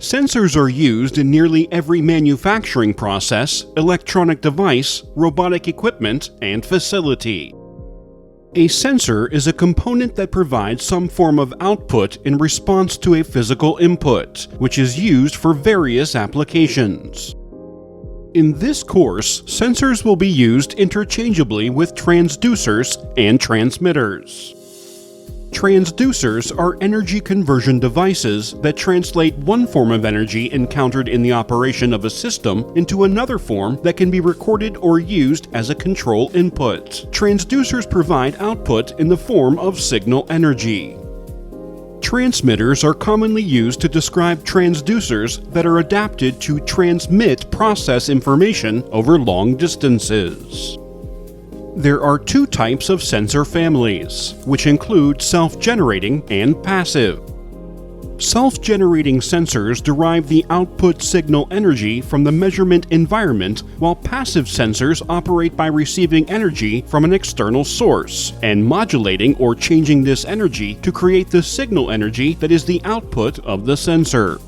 Sensors are used in nearly every manufacturing process, electronic device, robotic equipment, and facility. A sensor is a component that provides some form of output in response to a physical input, which is used for various applications. In this course, sensors will be used interchangeably with transducers and transmitters. Transducers are energy conversion devices that translate one form of energy encountered in the operation of a system into another form that can be recorded or used as a control input. Transducers provide output in the form of signal energy. Transmitters are commonly used to describe transducers that are adapted to transmit process information over long distances. There are two types of sensor families, which include self-generating and passive. Self-generating sensors derive the output signal energy from the measurement environment, while passive sensors operate by receiving energy from an external source and modulating or changing this energy to create the signal energy that is the output of the sensor.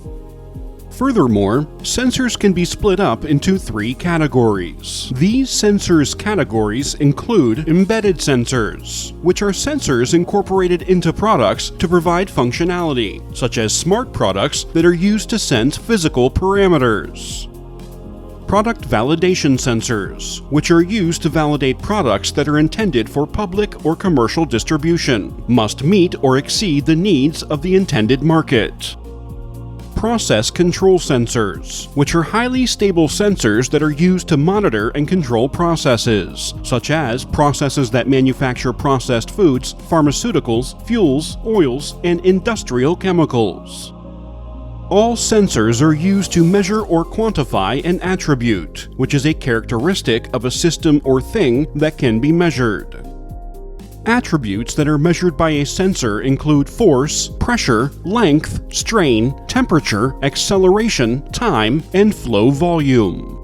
Furthermore, sensors can be split up into three categories. These sensors categories include embedded sensors, which are sensors incorporated into products to provide functionality, such as smart products that are used to sense physical parameters. Product validation sensors, which are used to validate products that are intended for public or commercial distribution, must meet or exceed the needs of the intended market. Process control sensors, which are highly stable sensors that are used to monitor and control processes, such as processes that manufacture processed foods, pharmaceuticals, fuels, oils, and industrial chemicals. All sensors are used to measure or quantify an attribute, which is a characteristic of a system or thing that can be measured. Attributes that are measured by a sensor include force, pressure, length, strain, temperature, acceleration, time, and flow volume.